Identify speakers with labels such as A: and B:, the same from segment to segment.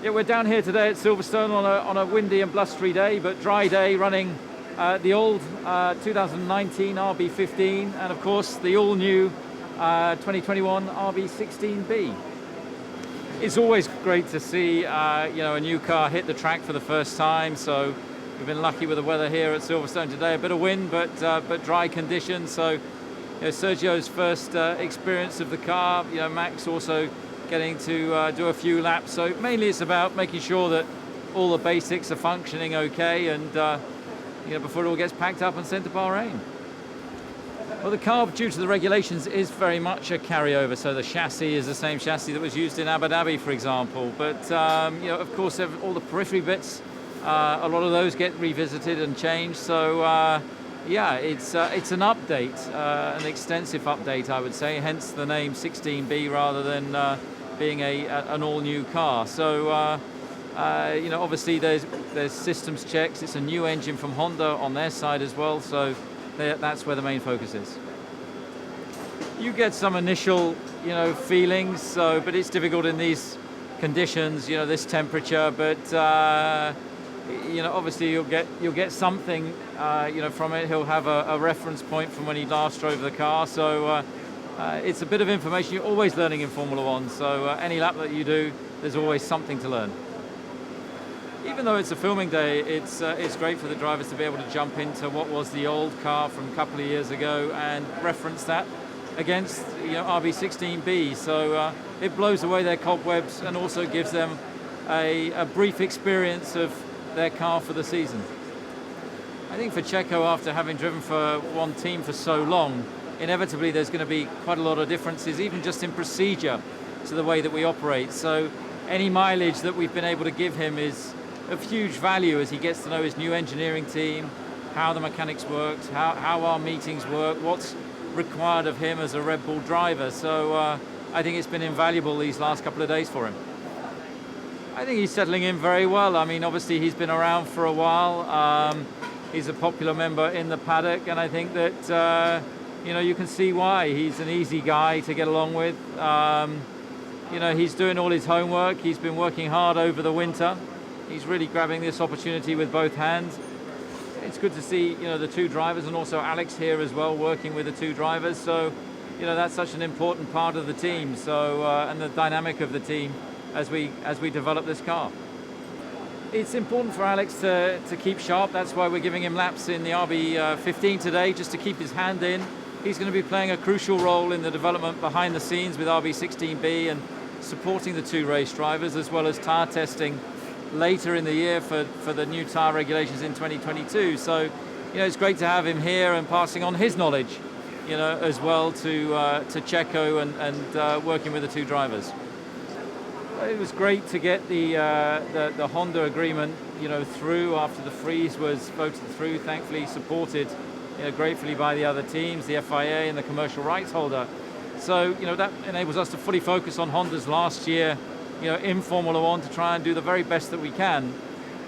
A: Yeah, we're down here today at Silverstone on a windy and blustery day, but dry day, running the old 2019 RB15 and of course the all-new 2021 RB16B. It's always great to see a new car hit the track for the first time. So we've been lucky with the weather here at Silverstone today. A bit of wind, but dry conditions. So Sergio's first experience of the car. Max also getting to do a few laps. So mainly it's about making sure that all the basics are functioning okay, and before it all gets packed up and sent to Bahrain. Well, the car, due to the regulations, is very much a carryover. So the chassis is the same chassis that was used in Abu Dhabi, for example. But of course, all the periphery bits, a lot of those get revisited and changed. So it's an update, an extensive update, I would say. Hence the name 16B rather than being an all-new car. So obviously there's systems checks. It's a new engine from Honda on their side as well. So that's where the main focus is. You get some initial, feelings. But it's difficult in these conditions, this temperature. But obviously you'll get something, from it. He'll have a reference point from when he last drove the car. So it's a bit of information. You're always learning in Formula One. So any lap that you do, there's always something to learn. Even though it's a filming day, it's great for the drivers to be able to jump into what was the old car from a couple of years ago and reference that against RB16B. So it blows away their cobwebs and also gives them a brief experience of their car for the season. I think for Checo, after having driven for one team for so long, inevitably there's going to be quite a lot of differences, even just in procedure, to the way that we operate. So any mileage that we've been able to give him is of huge value as he gets to know his new engineering team, how the mechanics work, how our meetings work, what's required of him as a Red Bull driver. So I think it's been invaluable these last couple of days for him. I think he's settling in very well. I mean, obviously he's been around for a while. He's a popular member in the paddock, and I think that you can see why. He's an easy guy to get along with. He's doing all his homework. He's been working hard over the winter. He's really grabbing this opportunity with both hands. It's good to see, the two drivers, and also Alex here as well, working with the two drivers. So, that's such an important part of the team. So, and the dynamic of the team as we develop this car. It's important for Alex to keep sharp. That's why we're giving him laps in the RB15 today, just to keep his hand in. He's going to be playing a crucial role in the development behind the scenes with RB16B and supporting the two race drivers, as well as tyre testing later in the year for the new tyre regulations in 2022. So, it's great to have him here and passing on his knowledge, as well to Checo and working with the two drivers. It was great to get the Honda agreement, through after the freeze was voted through. Thankfully, supported, gratefully by the other teams, the FIA and the commercial rights holder. So, that enables us to fully focus on Honda's last year, in Formula One, to try and do the very best that we can,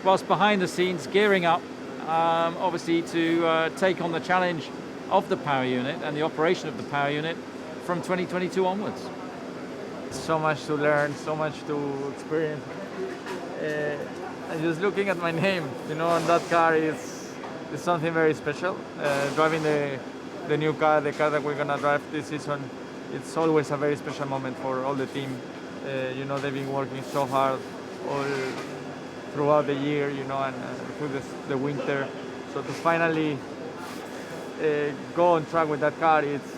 A: whilst behind the scenes gearing up, obviously to take on the challenge of the power unit and the operation of the power unit from 2022 onwards.
B: So much to learn, so much to experience. And just looking at my name, on that car is something very special. Driving the new car, the car that we're gonna drive this season, it's always a very special moment for all the team. They've been working so hard all throughout the year, and through the winter. So to finally go on track with that car, it's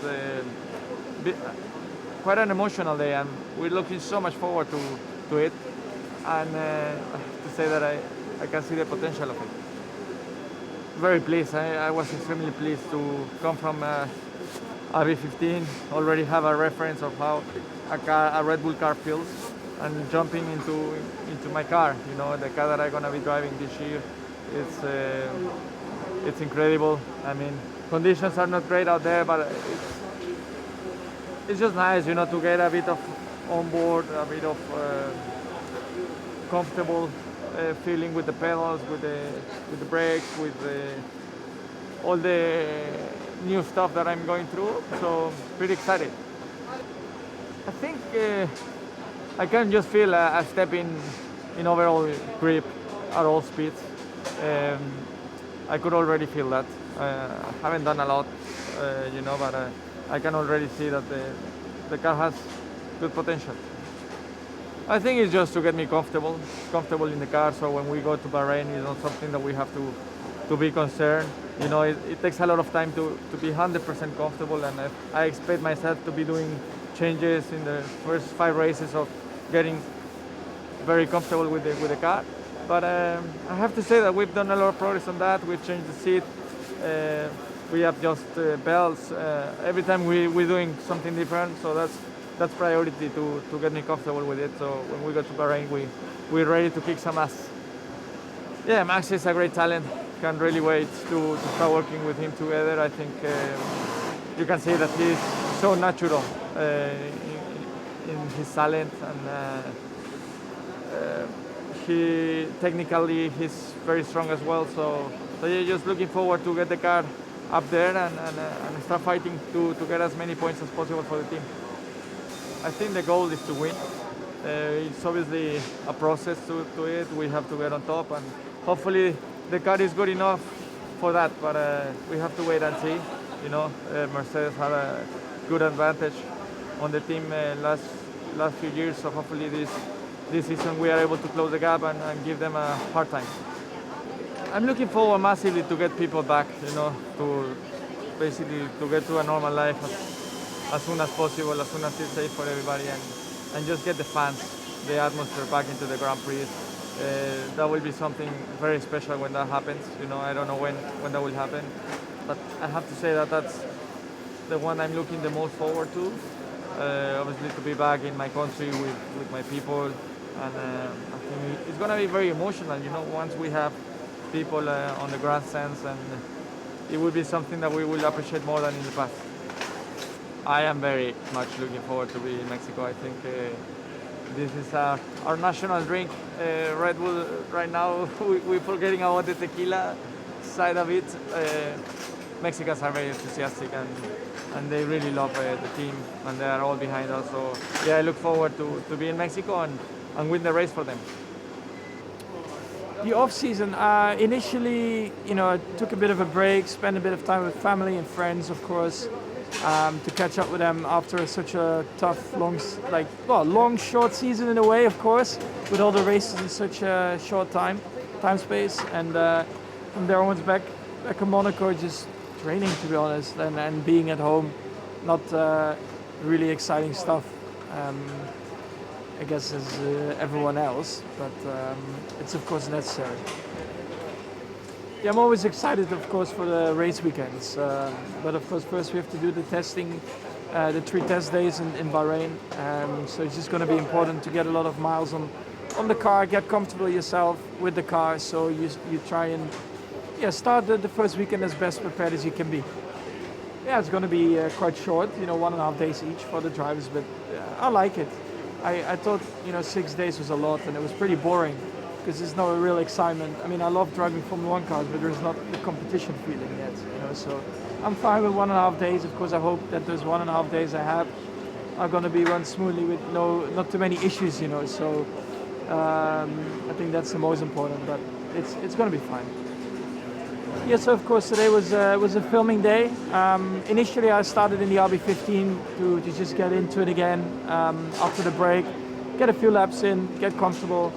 B: quite an emotional day, and we're looking so much forward to it. And to say that I can see the potential of it. Very pleased. I was extremely pleased to come from RB15, already have a reference of how a Red Bull car feels, and jumping into my car, the car that I'm gonna be driving this year. It's incredible. I mean, conditions are not great out there, but it's just nice, to get a bit of onboard, a bit of comfortable feeling with the pedals, with the brakes, with all the new stuff that I'm going through. So pretty excited. I think I can just feel a step in overall grip at all speeds. I could already feel that. I haven't done a lot, but I can already see that the car has good potential. I think it's just to get me comfortable in the car, so when we go to Bahrain, it's not something that we have to be concerned. It takes a lot of time to be 100% comfortable, and I expect myself to be doing changes in the first 5 races of getting very comfortable with the car. But I have to say that we've done a lot of progress on that. We've changed the seat. We have just belts. Every time we're doing something different, so that's priority to get me comfortable with it. So when we go to Bahrain, we're ready to kick some ass. Yeah, Max is a great talent. Can't really wait to start working with him together. I think you can see that he's so natural in his talent, and he's very strong as well. So you're just looking forward to get the car up there and start fighting to get as many points as possible for the team. I think the goal is to win. It's obviously a process to it. We have to get on top, and hopefully the car is good enough for that, but we have to wait and see. Mercedes had a good advantage on the team last few years, so hopefully this season we are able to close the gap and give them a hard time. I'm looking forward massively to get people back, to basically to get to a normal life as soon as possible, as soon as it's safe for everybody, and just get the fans, the atmosphere back into the Grand Prix. That will be something very special when that happens. I don't know when that will happen, but I have to say that the one I'm looking the most forward to. Obviously, to be back in my country with my people, and I think it's going to be very emotional. Once we have people on the grandstands, and it will be something that we will appreciate more than in the past. I am very much looking forward to be in Mexico. I think this is our national drink, Red Bull. Right now, we're forgetting about the tequila side of it. Mexicans are very enthusiastic, and they really love the team, and they are all behind us. So yeah, I look forward to be in Mexico and win the race for them.
C: The off season, initially, I took a bit of a break, spent a bit of time with family and friends, of course, to catch up with them after such a tough, long, short season in a way, of course, with all the races in such a short time space. And from there onwards back in Monaco, just training, to be honest, and being at home, not really exciting stuff. I guess as everyone else, but it's of course necessary. Yeah, I'm always excited, of course, for the race weekends. But of course, first we have to do the testing, the 3 test days in Bahrain. So it's just going to be important to get a lot of miles on the car, get comfortable yourself with the car. So you try and start the first weekend as best prepared as you can be. Yeah, it's going to be quite short, 1.5 days each for the drivers, but I like it. I thought 6 days was a lot, and it was pretty boring because there's no real excitement. I mean, I love driving Formula 1 cars, but there's not the competition feeling yet. So I'm fine with 1.5 days. Of course, I hope that those 1.5 days I have are going to be run smoothly with not too many issues. So I think that's the most important. But it's going to be fine. Yeah, so of course today was a filming day. Initially I started in the RB15 to just get into it again after the break, get a few laps in, get comfortable,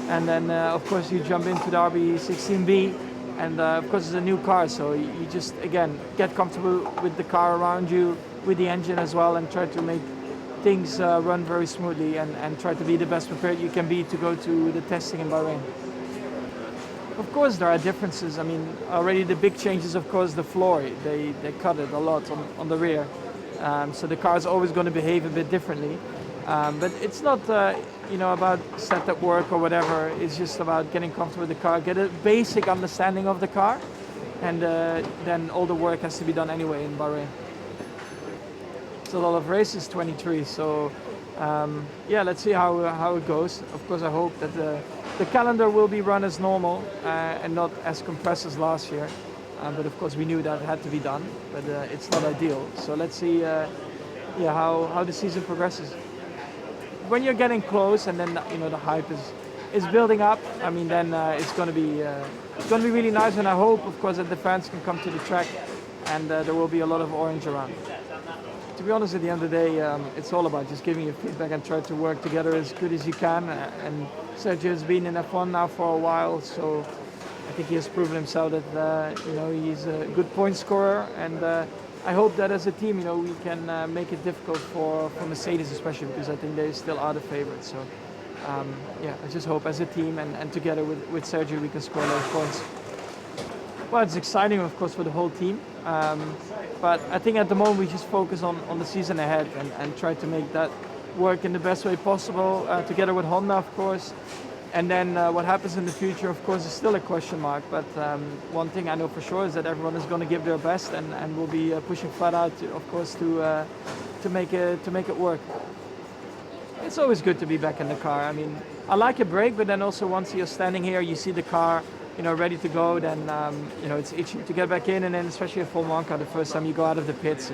C: and then of course you jump into the RB16B, and of course it's a new car, so you just again get comfortable with the car around you, with the engine as well, and try to make things run very smoothly and try to be the best prepared you can be to go to the testing in Bahrain. Of course there are differences. I mean, already the big changes, of course, the floor, they cut it a lot on the rear. So the car is always going to behave a bit differently. But it's not, about setup work or whatever. It's just about getting comfortable with the car, get a basic understanding of the car, and then all the work has to be done anyway in Bahrain. It's a lot of races, 23, so let's see how it goes. Of course, I hope that the calendar will be run as normal and not as compressed as last year. But of course, we knew that had to be done, but it's not ideal. So let's see how the season progresses. When you're getting close and then the hype is building up, I mean, then it's going to be really nice. And I hope, of course, that the fans can come to the track and there will be a lot of orange around. To be honest, at the end of the day, it's all about just giving you feedback and try to work together as good as you can. And Sergio has been in F1 now for a while, so I think he has proven himself that he's a good point scorer. And I hope that as a team, we can make it difficult for Mercedes, especially because I think they still are the favorites. So I just hope as a team and together with Sergio we can score those points. Well, it's exciting, of course, for the whole team. But I think at the moment we just focus on the season ahead and try to make that work in the best way possible, together with Honda, of course. And then what happens in the future, of course, is still a question mark. But one thing I know for sure is that everyone is going to give their best and will be pushing flat out, of course, to make it work. It's always good to be back in the car. I mean, I like a break, but then also once you're standing here, you see the car, ready to go, then it's itchy to get back in, and then especially a Formula 1 car, the first time you go out of the pits,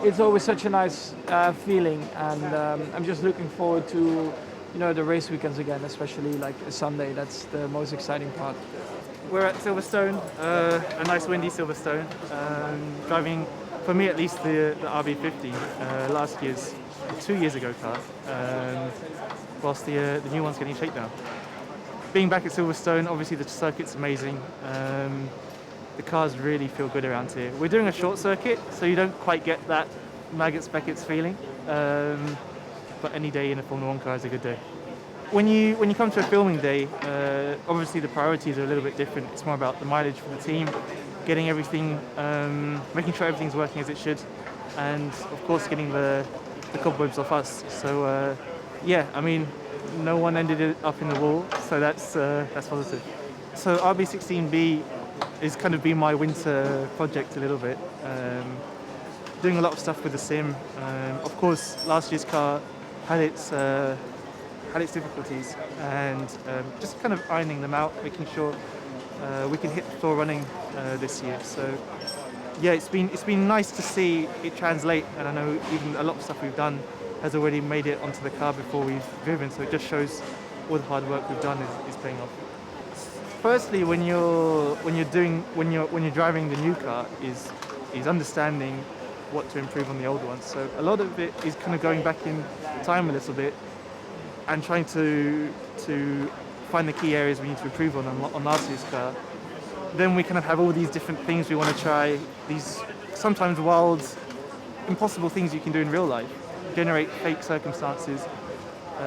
C: it's always such a nice feeling, and I'm just looking forward to the race weekends again, especially like a Sunday. That's the most exciting part.
D: We're at Silverstone, a nice windy Silverstone, driving, for me at least, the RB15, last year's 2 years ago car, whilst the new one's getting Shakedown. Being back at Silverstone, obviously the circuit's amazing. The cars really feel good around here. We're doing a short circuit, so you don't quite get that Maggots Beckett's feeling. But any day in a Formula 1 car is a good day. When you come to a filming day, obviously the priorities are a little bit different. It's more about the mileage for the team, getting everything, making sure everything's working as it should. and of course getting the cobwebs off us. So yeah, I mean, no one ended it up in the wall, so that's positive. So RB16B is kind of been my winter project a little bit. Doing a lot of stuff with the sim. Of course, last year's car had its difficulties, and just kind of ironing them out, making sure we can hit the floor running this year. So yeah, it's been nice to see it translate, and I know even a lot of stuff we've done has already made it onto the car before we've driven. So it just shows all the hard work we've done is paying off. Firstly, when you're driving the new car, is understanding what to improve on the old ones. So a lot of it is kind of going back in time a little bit and trying to find the key areas we need to improve on last year's car. Then we kind of have all these different things we want to try, these sometimes wild, impossible things you can do in real life, generate fake circumstances,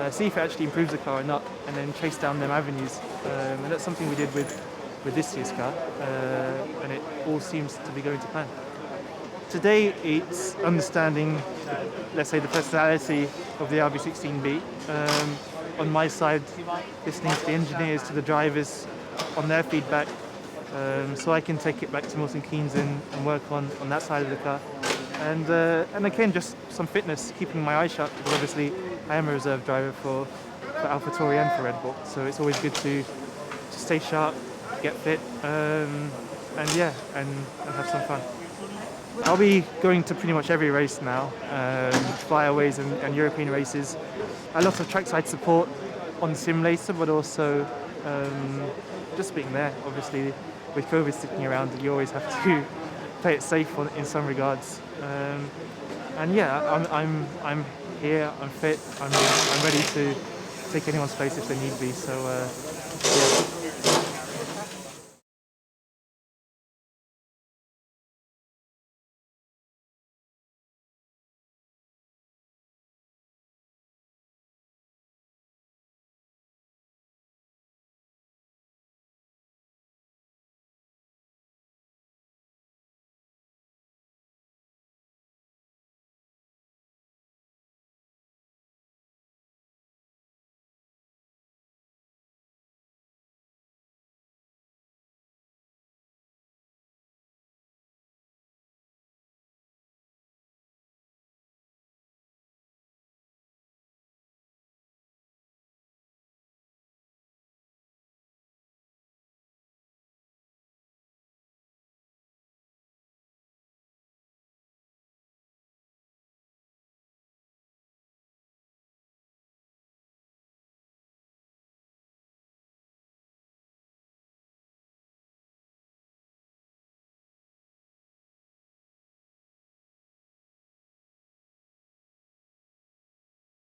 D: see if it actually improves the car or not, and then chase down them avenues. And that's something we did with this year's car, and it all seems to be going to plan. Today it's understanding, let's say, the personality of the RB16B. On my side, listening to the engineers, to the drivers, on their feedback, so I can take it back to Milton Keynes and work on that side of the car. And again, just some fitness, keeping my eyes sharp, because obviously I am a reserve driver for AlphaTauri and for Red Bull, so it's always good to stay sharp, get fit, and have some fun. I'll be going to pretty much every race now, flyaways and European races. A lot of trackside support on the simulator, but also just being there. Obviously, with COVID sticking around, you always have to play it safe in some regards. And yeah, I'm here, I'm fit, I'm ready to take anyone's place if they need be. So yeah.